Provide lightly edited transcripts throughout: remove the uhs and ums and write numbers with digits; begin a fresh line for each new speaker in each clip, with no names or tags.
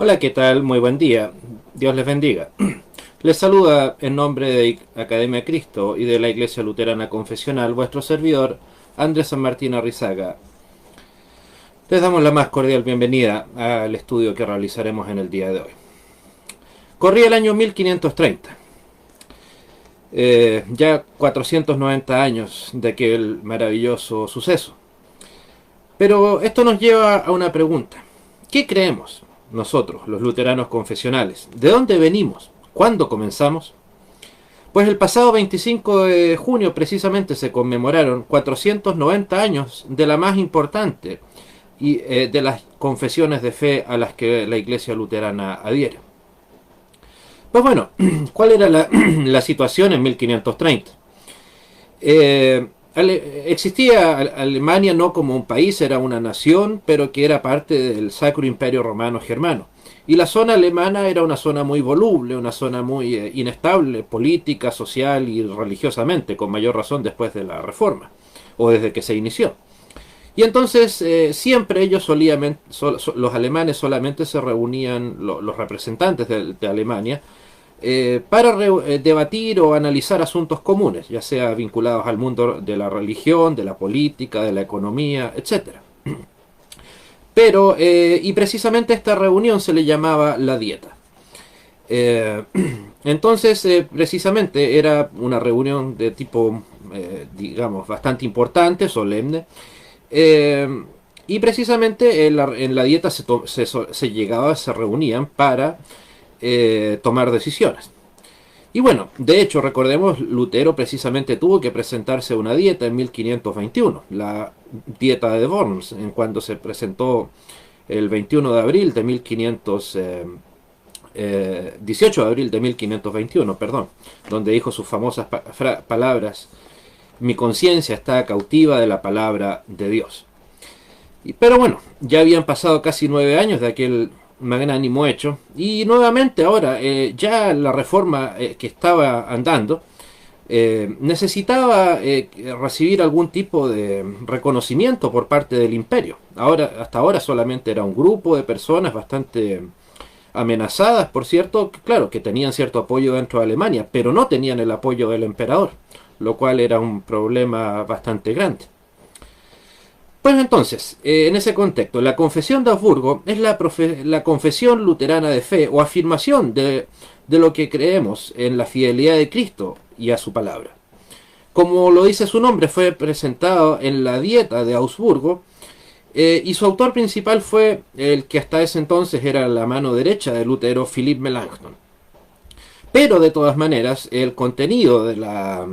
Hola, ¿qué tal? Muy buen día. Dios les bendiga. Les saluda en nombre de Academia Cristo y de la Iglesia Luterana Confesional vuestro servidor, Andrés San Martín Arrizaga. Les damos la más cordial bienvenida al estudio que realizaremos en el día de hoy. Corría el año 1530. Ya 490 años de aquel maravilloso suceso. Pero esto nos lleva a una pregunta. ¿Qué creemos nosotros, los luteranos confesionales? ¿De dónde venimos? ¿Cuándo comenzamos? Pues el pasado 25 de junio precisamente se conmemoraron 490 años de la más importante y de las confesiones de fe a las que la Iglesia luterana adhiere. Pues bueno, ¿cuál era la situación en 1530? Existía Alemania no como un país, era una nación, pero que era parte del Sacro Imperio Romano Germano. Y la zona alemana era una zona muy voluble, una zona muy inestable, política, social y religiosamente, con mayor razón después de la Reforma, o desde que se inició. Y entonces siempre ellos los alemanes solamente se reunían, los representantes de Alemania, para debatir o analizar asuntos comunes, ya sea vinculados al mundo de la religión, de la política, de la economía, etcétera. Pero, y precisamente esta reunión se le llamaba la dieta. Eh, entonces, precisamente era una reunión de tipo, digamos, bastante importante, solemne. Y precisamente en la dieta se reunían para tomar decisiones. Y bueno, de hecho, recordemos, Lutero precisamente tuvo que presentarse una dieta en 1521, la dieta de Worms, en cuando se presentó el 21 de abril de 18 de abril de 1521, perdón, donde dijo sus famosas palabras: mi conciencia está cautiva de la palabra de Dios. Pero bueno, ya habían pasado casi 9 años de aquel magnánimo hecho, y nuevamente ahora ya la reforma que estaba andando necesitaba recibir algún tipo de reconocimiento por parte del imperio. Hasta ahora solamente era un grupo de personas bastante amenazadas, por cierto, claro, que tenían cierto apoyo dentro de Alemania, pero no tenían el apoyo del emperador, lo cual era un problema bastante grande. Pues entonces, en ese contexto, la Confesión de Augsburgo es la confesión luterana de fe o afirmación de lo que creemos en la fidelidad de Cristo y a su palabra. Como lo dice su nombre, fue presentado en la dieta de Augsburgo y su autor principal fue el que hasta ese entonces era la mano derecha de Lutero, Philipp Melanchthon. Pero de todas maneras, el contenido de la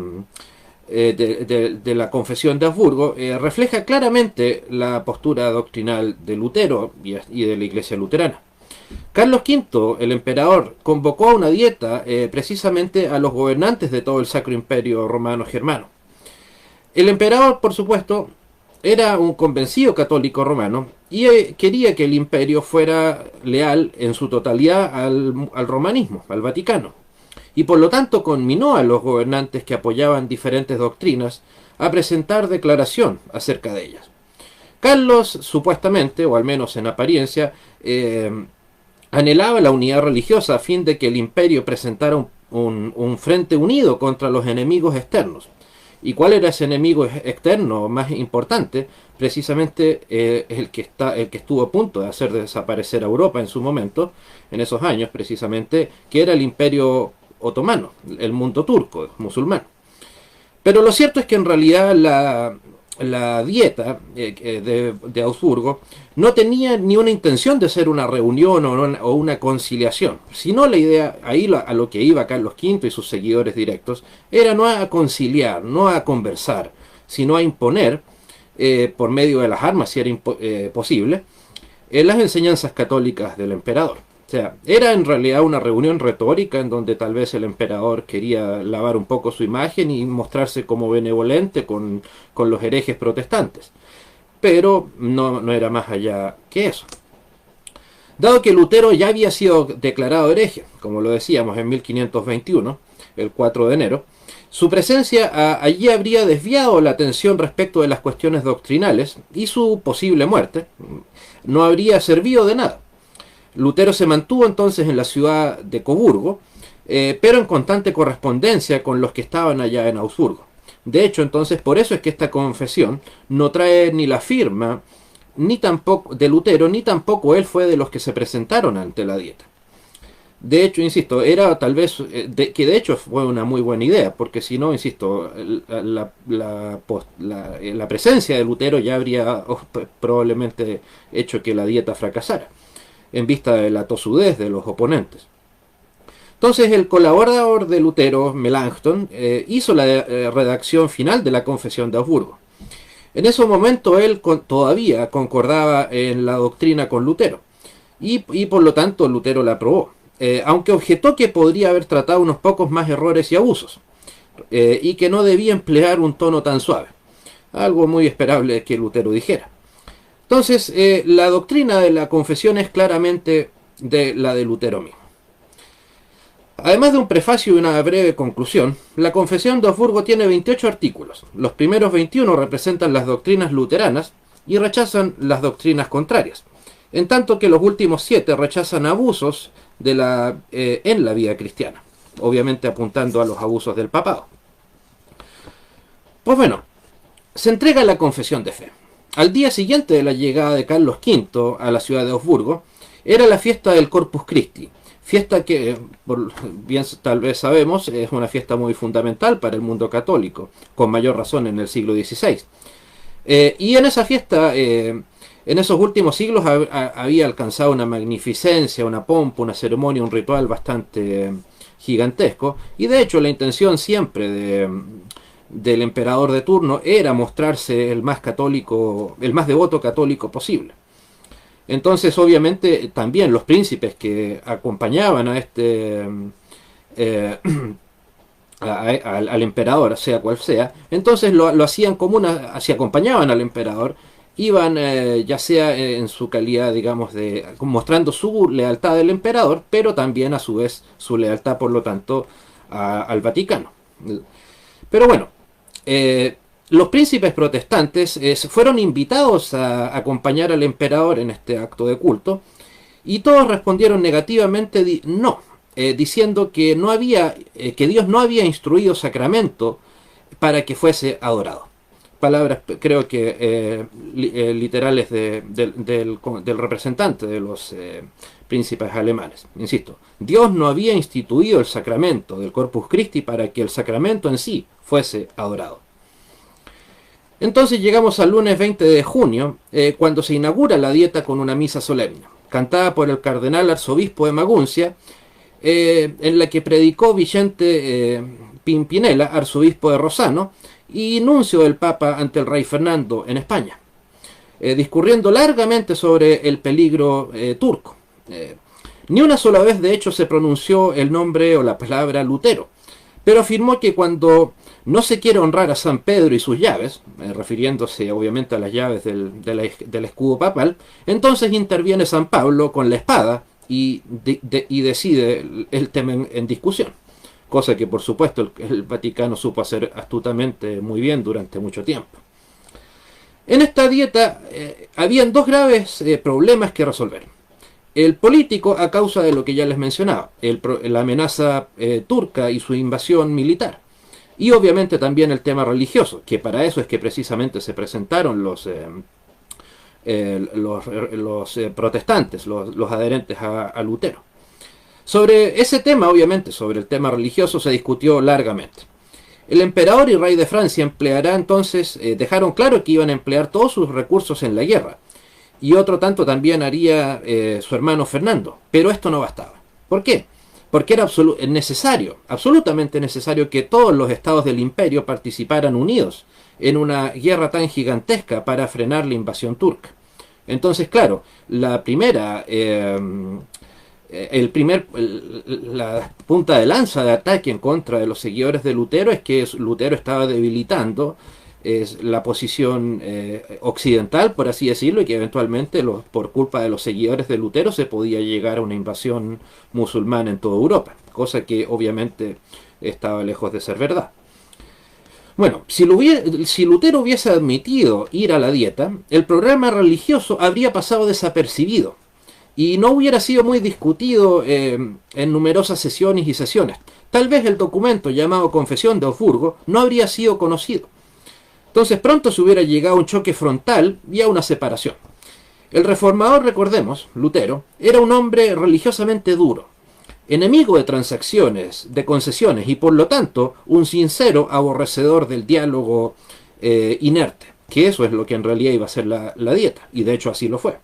Confesión de Augsburgo refleja claramente la postura doctrinal de Lutero y de la Iglesia luterana. Carlos V, el emperador, convocó a una dieta precisamente a los gobernantes de todo el Sacro Imperio Romano Germano. El emperador, por supuesto, era un convencido católico romano y quería que el imperio fuera leal en su totalidad al romanismo, al Vaticano, y por lo tanto conminó a los gobernantes que apoyaban diferentes doctrinas a presentar declaración acerca de ellas. Carlos, supuestamente, o al menos en apariencia, anhelaba la unidad religiosa a fin de que el imperio presentara un frente unido contra los enemigos externos. ¿Y cuál era ese enemigo externo más importante? Precisamente el que estuvo a punto de hacer desaparecer a Europa en su momento, en esos años precisamente, que era el imperio otomano, el mundo turco, musulmán. Pero lo cierto es que en realidad la dieta de Augsburgo no tenía ni una intención de ser una reunión o una conciliación, sino la idea, ahí a lo que iba Carlos V y sus seguidores directos, era no a conciliar, no a conversar, sino a imponer, por medio de las armas, si era posible, las enseñanzas católicas del emperador. O sea, era en realidad una reunión retórica en donde tal vez el emperador quería lavar un poco su imagen y mostrarse como benevolente con los herejes protestantes. Pero no era más allá que eso. Dado que Lutero ya había sido declarado hereje, como lo decíamos en 1521, el 4 de enero, su presencia allí habría desviado la atención respecto de las cuestiones doctrinales y su posible muerte no habría servido de nada. Lutero se mantuvo entonces en la ciudad de Coburgo, pero en constante correspondencia con los que estaban allá en Augsburgo. De hecho, entonces, por eso es que esta confesión no trae ni la firma ni tampoco de Lutero, ni tampoco él fue de los que se presentaron ante la Dieta. De hecho, insisto, era tal vez, que de hecho fue una muy buena idea, porque si no, insisto, la presencia de Lutero ya habría probablemente hecho que la Dieta fracasara, en vista de la tosudez de los oponentes. Entonces el colaborador de Lutero, Melanchthon, hizo la redacción final de la Confesión de Augsburgo. En ese momento él todavía concordaba en la doctrina con Lutero, y por lo tanto Lutero la aprobó, aunque objetó que podría haber tratado unos pocos más errores y abusos, y que no debía emplear un tono tan suave, algo muy esperable que Lutero dijera. Entonces la doctrina de la confesión es claramente la de Lutero mismo. Además de un prefacio y una breve conclusión, la Confesión de Augsburgo tiene 28 artículos. Los primeros 21 representan las doctrinas luteranas y rechazan las doctrinas contrarias, en tanto que los últimos 7 rechazan abusos en la vida cristiana, obviamente apuntando a los abusos del papado. Pues bueno, se entrega la confesión de fe. Al día siguiente de la llegada de Carlos V a la ciudad de Augsburgo, era la fiesta del Corpus Christi, fiesta que, bien tal vez sabemos, es una fiesta muy fundamental para el mundo católico, con mayor razón en el siglo XVI. Y en esa fiesta, en esos últimos siglos, había alcanzado una magnificencia, una pompa, una ceremonia, un ritual bastante gigantesco, y de hecho la intención siempre del emperador de turno era mostrarse el más católico, el más devoto católico posible. Entonces, obviamente, también los príncipes que acompañaban a al emperador, sea cual sea, entonces lo hacían como si acompañaban al emperador, iban ya sea en su calidad, digamos, mostrando su lealtad al emperador, pero también a su vez su lealtad, por lo tanto, al Vaticano. Pero bueno, los príncipes protestantes fueron invitados a acompañar al emperador en este acto de culto, y todos respondieron negativamente no, diciendo que que Dios no había instruido sacramento para que fuese adorado. Palabras, creo que literales del representante de los príncipes alemanes. Insisto, Dios no había instituido el sacramento del Corpus Christi para que el sacramento en sí fuese adorado. Entonces llegamos al lunes 20 de junio, cuando se inaugura la dieta con una misa solemne, cantada por el cardenal arzobispo de Maguncia, en la que predicó Vicente Pimpinela, arzobispo de Rosano, y nuncio del Papa ante el rey Fernando en España, discurriendo largamente sobre el peligro turco. Ni una sola vez, de hecho, se pronunció el nombre o la palabra Lutero, pero afirmó que cuando no se quiere honrar a San Pedro y sus llaves, refiriéndose obviamente a las llaves del escudo papal, entonces interviene San Pablo con la espada y decide el tema en discusión, cosa que por supuesto el Vaticano supo hacer astutamente muy bien durante mucho tiempo. En esta dieta habían dos graves problemas que resolver. El político, a causa de lo que ya les mencionaba, la amenaza turca y su invasión militar. Y obviamente también el tema religioso, que para eso es que precisamente se presentaron los protestantes, los adherentes a Lutero. Sobre ese tema, obviamente, sobre el tema religioso, se discutió largamente. El emperador y rey de Francia empleará entonces, dejaron claro que iban a emplear todos sus recursos en la guerra, y otro tanto también haría su hermano Fernando, pero esto no bastaba. ¿Por qué? Porque era necesario, absolutamente necesario, que todos los estados del imperio participaran unidos en una guerra tan gigantesca para frenar la invasión turca. Entonces, claro, la punta de lanza de ataque en contra de los seguidores de Lutero es que Lutero estaba debilitando la posición occidental, por así decirlo, y que eventualmente por culpa de los seguidores de Lutero se podía llegar a una invasión musulmana en toda Europa, cosa que obviamente estaba lejos de ser verdad. Bueno, si Lutero hubiese admitido ir a la dieta, el programa religioso habría pasado desapercibido, y no hubiera sido muy discutido en numerosas sesiones y sesiones. Tal vez el documento llamado Confesión de Augsburgo no habría sido conocido. Entonces pronto se hubiera llegado a un choque frontal y a una separación. El reformador, recordemos, Lutero, era un hombre religiosamente duro, enemigo de transacciones, de concesiones y por lo tanto un sincero aborrecedor del diálogo inerte, que eso es lo que en realidad iba a ser la dieta, y de hecho así lo fue.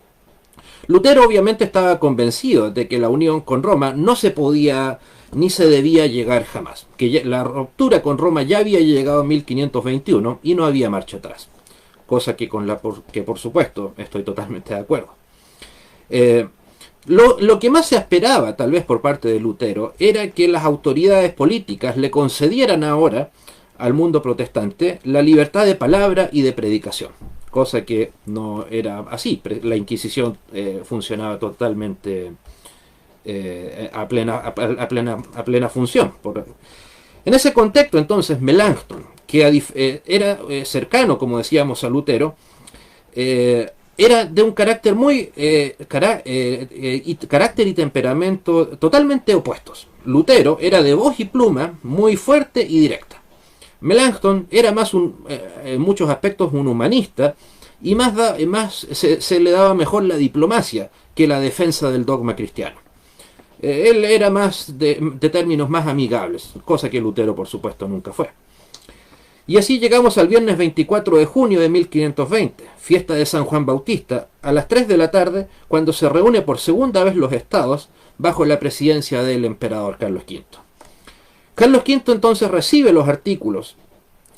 Lutero obviamente estaba convencido de que la unión con Roma no se podía ni se debía llegar jamás, que ya, la ruptura con Roma ya había llegado en 1521 y no había marcha atrás, cosa que que por supuesto estoy totalmente de acuerdo. Lo que más se esperaba, tal vez por parte de Lutero, era que las autoridades políticas le concedieran ahora al mundo protestante la libertad de palabra y de predicación, cosa que no era así. La Inquisición funcionaba totalmente a plena función. En ese contexto, entonces, Melanchthon, que era cercano, como decíamos, a Lutero, era de un carácter carácter y temperamento totalmente opuestos. Lutero era de voz y pluma muy fuerte y directa. Melanchthon era más en muchos aspectos un humanista y se le daba mejor la diplomacia que la defensa del dogma cristiano. Él era más de términos más amigables, cosa que Lutero por supuesto nunca fue. Y así llegamos al viernes 24 de junio de 1520, fiesta de San Juan Bautista, a las 3 de la tarde, cuando se reúne por segunda vez los estados bajo la presidencia del emperador Carlos V. Carlos V entonces recibe los artículos,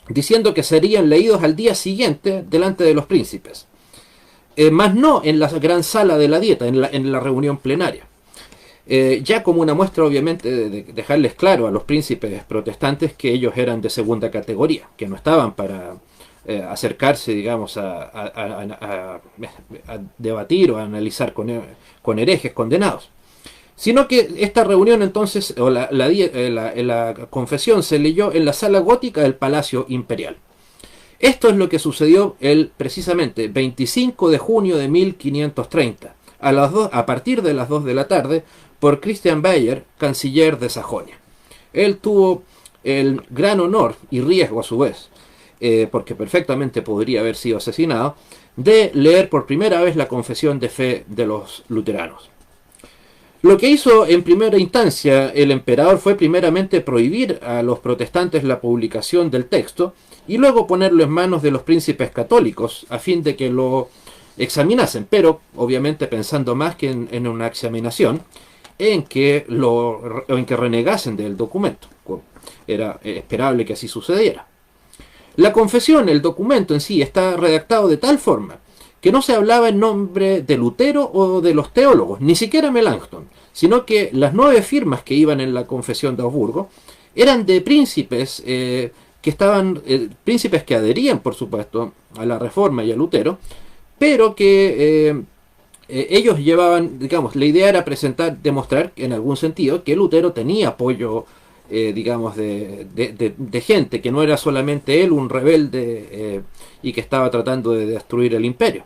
diciendo que serían leídos al día siguiente delante de los príncipes, más no en la gran sala de la dieta, en la reunión plenaria. Ya como una muestra obviamente de dejarles claro a los príncipes protestantes que ellos eran de segunda categoría, que no estaban para acercarse, digamos, a debatir o a analizar con herejes condenados, sino que esta reunión entonces, o la confesión se leyó en la sala gótica del Palacio Imperial. Esto es lo que sucedió precisamente 25 de junio de 1530, a partir de las 2 de la tarde, por Christian Bayer, canciller de Sajonia. Él tuvo el gran honor y riesgo a su vez, porque perfectamente podría haber sido asesinado, de leer por primera vez la confesión de fe de los luteranos. Lo que hizo en primera instancia el emperador fue primeramente prohibir a los protestantes la publicación del texto y luego ponerlo en manos de los príncipes católicos a fin de que lo examinasen, pero obviamente pensando más que en una examinación, en que renegasen del documento. Era esperable que así sucediera. La confesión, el documento en sí, está redactado de tal forma que no se hablaba en nombre de Lutero o de los teólogos, ni siquiera Melanchthon, sino que las 9 firmas que iban en la confesión de Augsburgo eran de príncipes príncipes que adherían, por supuesto, a la Reforma y a Lutero, pero que ellos llevaban, digamos, la idea era demostrar en algún sentido que Lutero tenía apoyo, digamos, de gente, que no era solamente él un rebelde y que estaba tratando de destruir el imperio.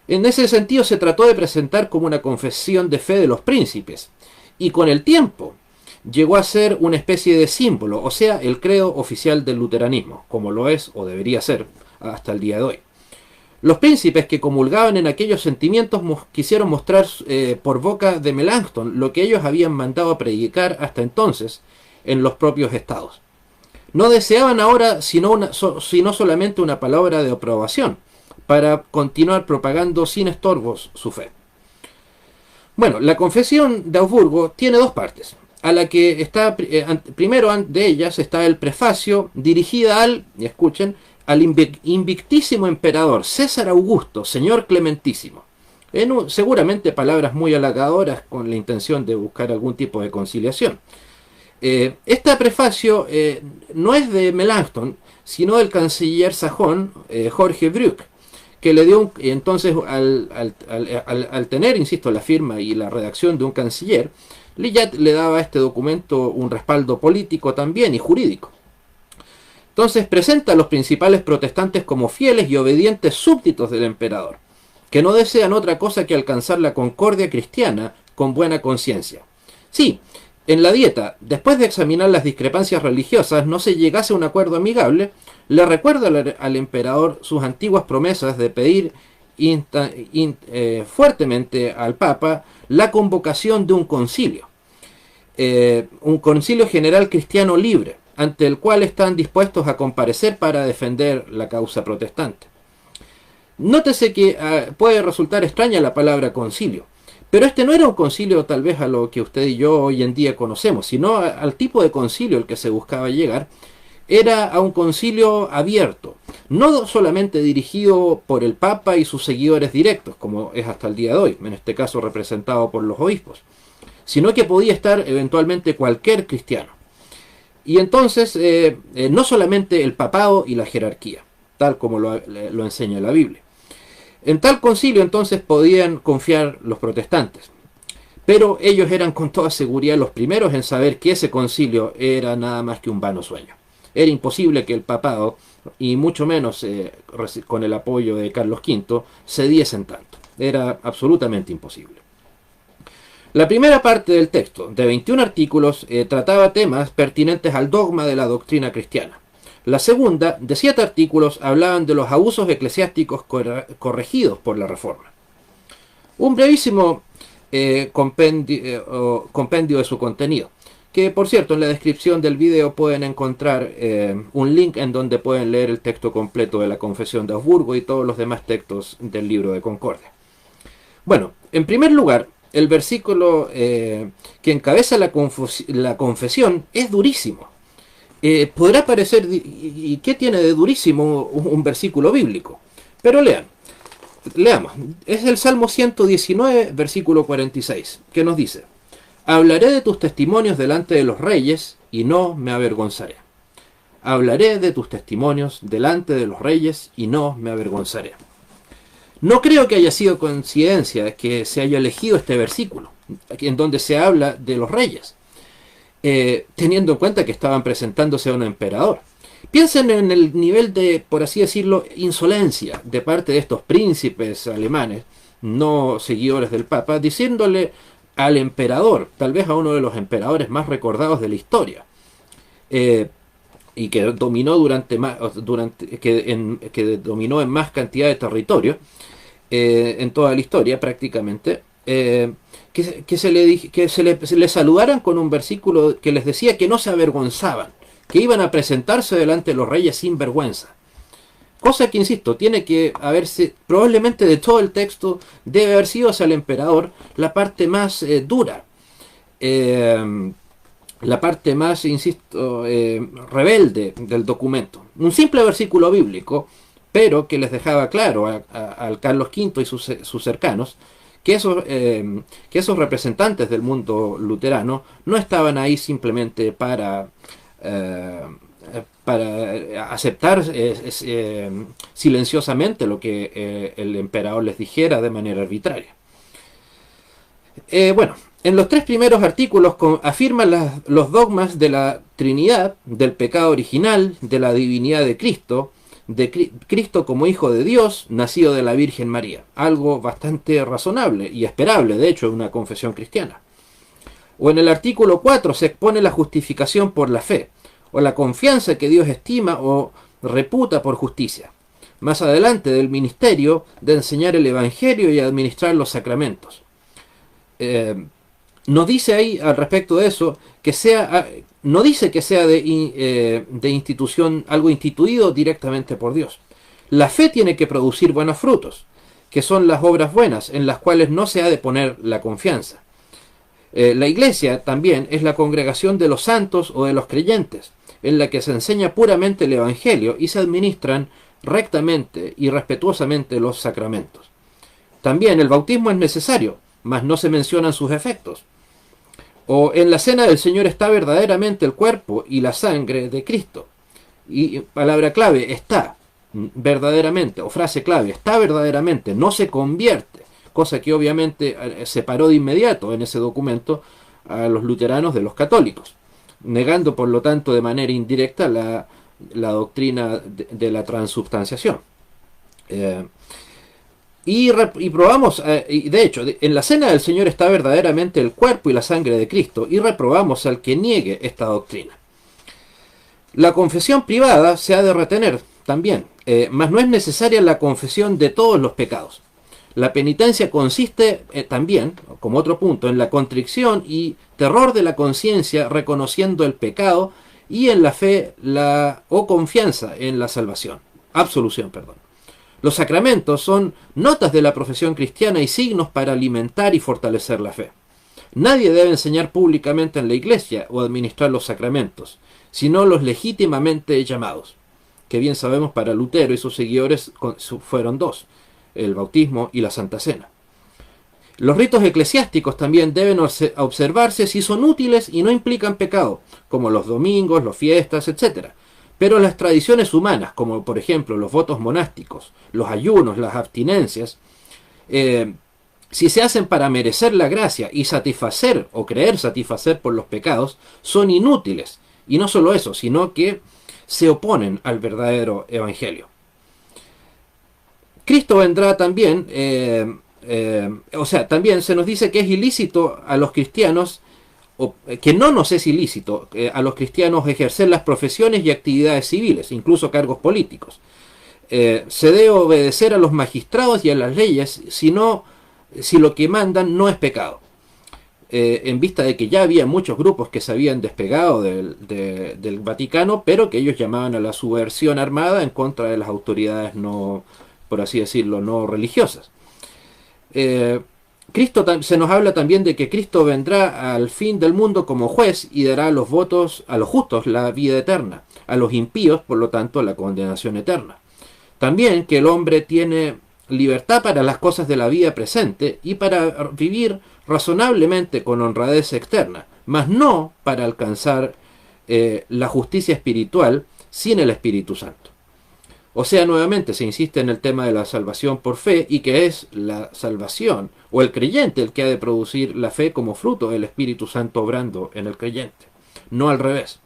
En ese sentido se trató de presentar como una confesión de fe de los príncipes, y con el tiempo llegó a ser una especie de símbolo, o sea, el credo oficial del luteranismo, como lo es o debería ser hasta el día de hoy. Los príncipes que comulgaban en aquellos sentimientos quisieron mostrar por boca de Melanchthon lo que ellos habían mandado a predicar hasta entonces en los propios estados. No deseaban ahora sino solamente una palabra de aprobación para continuar propagando sin estorbos su fe. Bueno, la confesión de Augsburgo tiene 2 partes, a la que está primero de ellas está el prefacio dirigida al invictísimo emperador César Augusto, señor clementísimo. Seguramente palabras muy halagadoras con la intención de buscar algún tipo de conciliación. Este prefacio no es de Melanchthon, sino del canciller sajón Jorge Brück, que le dio entonces al tener, insisto, la firma y la redacción de un canciller, le daba a este documento un respaldo político también y jurídico. Entonces presenta a los principales protestantes como fieles y obedientes súbditos del emperador. que no desean otra cosa que alcanzar la concordia cristiana con buena conciencia. Sí, en la dieta, después de examinar las discrepancias religiosas, no se llegase a un acuerdo amigable, le recuerda al emperador sus antiguas promesas de pedir fuertemente al Papa la convocación de un concilio general cristiano libre, ante el cual están dispuestos a comparecer para defender la causa protestante. Nótese que puede resultar extraña la palabra concilio, pero este no era un concilio tal vez a lo que usted y yo hoy en día conocemos, sino al tipo de concilio al que se buscaba llegar. Era a un concilio abierto, no solamente dirigido por el Papa y sus seguidores directos, como es hasta el día de hoy, en este caso representado por los obispos, sino que podía estar eventualmente cualquier cristiano. Y entonces, no solamente el papado y la jerarquía, tal como lo enseña la Biblia. En tal concilio entonces podían confiar los protestantes, pero ellos eran con toda seguridad los primeros en saber que ese concilio era nada más que un vano sueño. Era imposible que el papado, y mucho menos con el apoyo de Carlos V, cediesen tanto. Era absolutamente imposible. La primera parte del texto, de 21 artículos, trataba temas pertinentes al dogma de la doctrina cristiana. La segunda, de 7 artículos, hablaban de los abusos eclesiásticos corregidos por la Reforma. Un brevísimo compendio de su contenido, que por cierto en la descripción del video pueden encontrar un link en donde pueden leer el texto completo de la Confesión de Augsburgo y todos los demás textos del libro de Concordia. Bueno, en primer lugar, el versículo que encabeza la confesión es durísimo. Podrá parecer, ¿y qué tiene de durísimo un versículo bíblico? Pero leamos. Es el Salmo 119, versículo 46, que nos dice: hablaré de tus testimonios delante de los reyes y no me avergonzaré. Hablaré de tus testimonios delante de los reyes y no me avergonzaré. No creo que haya sido coincidencia que se haya elegido este versículo, en donde se habla de los reyes, teniendo en cuenta que estaban presentándose a un emperador. Piensen en el nivel de, por así decirlo, insolencia de parte de estos príncipes alemanes, no seguidores del Papa, diciéndole al emperador, tal vez a uno de los emperadores más recordados de la historia, y que dominó que dominó en más cantidad de territorio en toda la historia prácticamente, que se le saludaran con un versículo que les decía que no se avergonzaban, que iban a presentarse delante de los reyes sin vergüenza. Cosa que, insisto, tiene que haberse, probablemente de todo el texto, debe haber sido hacia el emperador la parte más dura, la parte más, insisto, rebelde del documento. Un simple versículo bíblico, pero que les dejaba claro al Carlos V y sus cercanos que esos representantes del mundo luterano no estaban ahí simplemente para aceptar silenciosamente lo que el emperador les dijera de manera arbitraria. Bueno, en los 3 primeros artículos afirman los dogmas de la Trinidad, del pecado original, de la divinidad de Cristo como Hijo de Dios, nacido de la Virgen María. Algo bastante razonable y esperable, de hecho, en una confesión cristiana. O en el artículo 4 se expone la justificación por la fe, o la confianza que Dios estima o reputa por justicia. Más adelante, del ministerio de enseñar el Evangelio y administrar los sacramentos. Nos dice ahí al respecto de eso no dice que sea de institución, algo instituido directamente por Dios. La fe tiene que producir buenos frutos, que son las obras buenas, en las cuales no se ha de poner la confianza. La iglesia también es la congregación de los santos o de los creyentes, en la que se enseña puramente el Evangelio y se administran rectamente y respetuosamente los sacramentos. También el bautismo es necesario, mas no se mencionan sus efectos. O en la cena del Señor está verdaderamente el cuerpo y la sangre de Cristo. Y palabra clave, está verdaderamente, o frase clave, está verdaderamente, no se convierte. Cosa que obviamente separó de inmediato en ese documento a los luteranos de los católicos, negando por lo tanto de manera indirecta la doctrina de la transubstanciación. Y probamos, y de hecho, en la cena del Señor está verdaderamente el cuerpo y la sangre de Cristo, y reprobamos al que niegue esta doctrina. La confesión privada se ha de retener también, mas no es necesaria la confesión de todos los pecados. La penitencia consiste también, como otro punto, en la contrición y terror de la conciencia, reconociendo el pecado, y en la fe o confianza en la salvación. Absolución, perdón. Los sacramentos son notas de la profesión cristiana y signos para alimentar y fortalecer la fe. Nadie debe enseñar públicamente en la iglesia o administrar los sacramentos, sino los legítimamente llamados, que bien sabemos para Lutero y sus seguidores fueron dos, el bautismo y la Santa Cena. Los ritos eclesiásticos también deben observarse si son útiles y no implican pecado, como los domingos, las fiestas, etc. Pero las tradiciones humanas, como por ejemplo los votos monásticos, los ayunos, las abstinencias, si se hacen para merecer la gracia y satisfacer o creer satisfacer por los pecados, son inútiles. Y no solo eso, sino que se oponen al verdadero evangelio. Cristo vendrá también, también se nos dice que es ilícito a los cristianos, que no nos es ilícito a los cristianos ejercer las profesiones y actividades civiles, incluso cargos políticos. Se debe obedecer a los magistrados y a las leyes, si lo que mandan no es pecado. En vista de que ya había muchos grupos que se habían despegado del Vaticano, pero que ellos llamaban a la subversión armada en contra de las autoridades no, por así decirlo, no religiosas. Se nos habla también de que Cristo vendrá al fin del mundo como juez y dará a los justos la vida eterna, a los impíos, por lo tanto, la condenación eterna. También que el hombre tiene libertad para las cosas de la vida presente y para vivir razonablemente con honradez externa, mas no para alcanzar la justicia espiritual sin el Espíritu Santo. O sea, nuevamente se insiste en el tema de la salvación por fe, y que es la salvación o el creyente el que ha de producir la fe como fruto del Espíritu Santo obrando en el creyente, no al revés.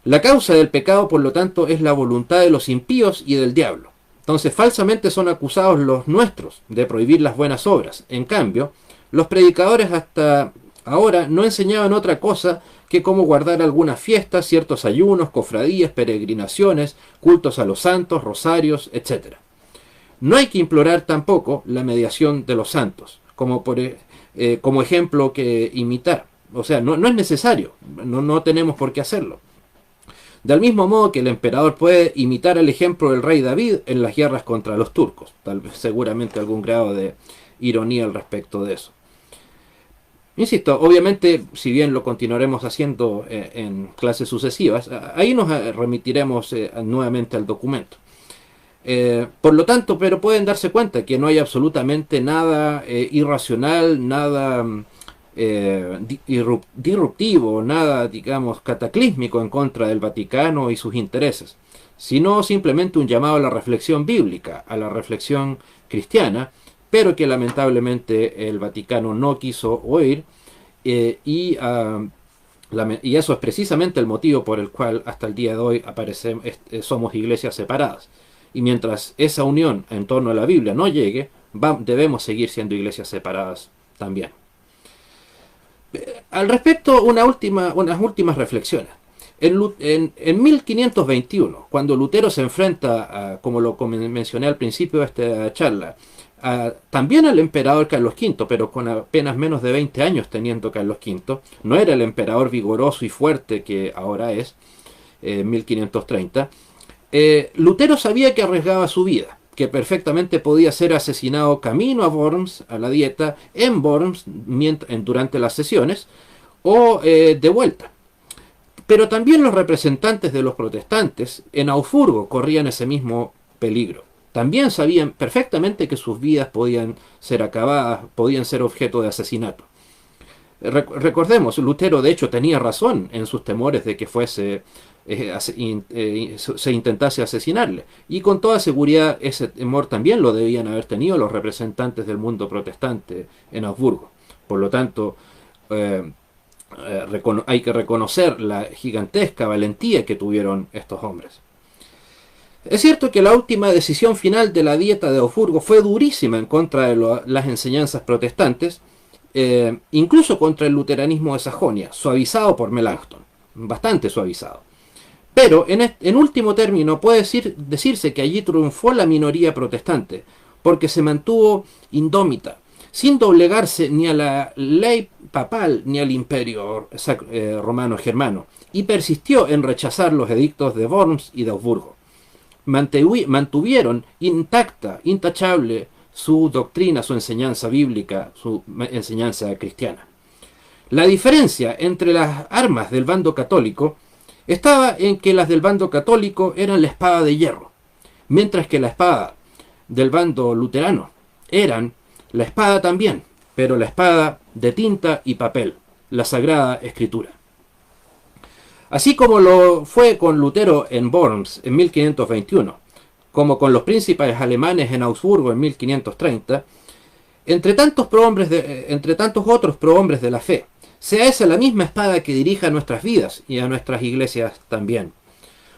La causa del pecado, por lo tanto, es la voluntad de los impíos y del diablo. Entonces, falsamente son acusados los nuestros de prohibir las buenas obras. En cambio, los predicadores hasta ahora no enseñaban otra cosa que cómo guardar algunas fiestas, ciertos ayunos, cofradías, peregrinaciones, cultos a los santos, rosarios, etc. No hay que implorar tampoco la mediación de los santos, como ejemplo que imitar. O sea, no es necesario, no tenemos por qué hacerlo. Del mismo modo que el emperador puede imitar el ejemplo del rey David en las guerras contra los turcos. Tal vez, seguramente algún grado de ironía al respecto de eso. Insisto, obviamente, si bien lo continuaremos haciendo en clases sucesivas, ahí nos remitiremos nuevamente al documento. Por lo tanto, pero pueden darse cuenta que no hay absolutamente nada irracional, nada disruptivo, nada, digamos, cataclísmico en contra del Vaticano y sus intereses, sino simplemente un llamado a la reflexión bíblica, a la reflexión cristiana, pero que lamentablemente el Vaticano no quiso oír, y eso es precisamente el motivo por el cual hasta el día de hoy somos iglesias separadas. Y mientras esa unión en torno a la Biblia no llegue, debemos seguir siendo iglesias separadas también. Al respecto, unas últimas reflexiones. En 1521, cuando Lutero se enfrenta, como lo mencioné al principio de esta charla, también al emperador Carlos V, pero con apenas menos de 20 años teniendo Carlos V, no era el emperador vigoroso y fuerte que ahora es, 1530, Lutero sabía que arriesgaba su vida, que perfectamente podía ser asesinado camino a Worms, a la Dieta, en Worms, durante las sesiones, o de vuelta. Pero también los representantes de los protestantes en Augsburgo corrían ese mismo peligro. También sabían perfectamente que sus vidas podían ser acabadas, podían ser objeto de asesinato. Recordemos, Lutero de hecho tenía razón en sus temores de que se intentase asesinarle, y con toda seguridad ese temor también lo debían haber tenido los representantes del mundo protestante en Augsburgo. Por lo tanto, hay que reconocer la gigantesca valentía que tuvieron estos hombres. Es cierto que la última decisión final de la Dieta de Augsburgo fue durísima en contra de las enseñanzas protestantes, incluso contra el luteranismo de Sajonia, suavizado por Melanchthon, bastante suavizado. Pero en último término puede decirse que allí triunfó la minoría protestante, porque se mantuvo indómita, sin doblegarse ni a la ley papal ni al imperio romano germano, y persistió en rechazar los edictos de Worms y de Augsburgo. Mantuvieron intacta, intachable, su doctrina, su enseñanza bíblica, su enseñanza cristiana. La diferencia entre las armas del bando católico estaba en que las del bando católico eran la espada de hierro, mientras que la espada del bando luterano eran la espada también, pero la espada de tinta y papel, la Sagrada Escritura. Así como lo fue con Lutero en Worms en 1521, como con los príncipes alemanes en Augsburgo en 1530, entre tantos otros prohombres de la fe, sea esa la misma espada que dirija nuestras vidas y a nuestras iglesias también.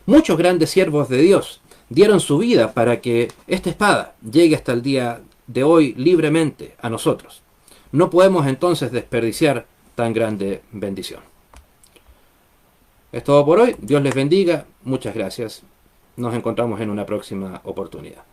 Muchos grandes siervos de Dios dieron su vida para que esta espada llegue hasta el día de hoy libremente a nosotros. No podemos entonces desperdiciar tan grande bendición. Es todo por hoy. Dios les bendiga. Muchas gracias. Nos encontramos en una próxima oportunidad.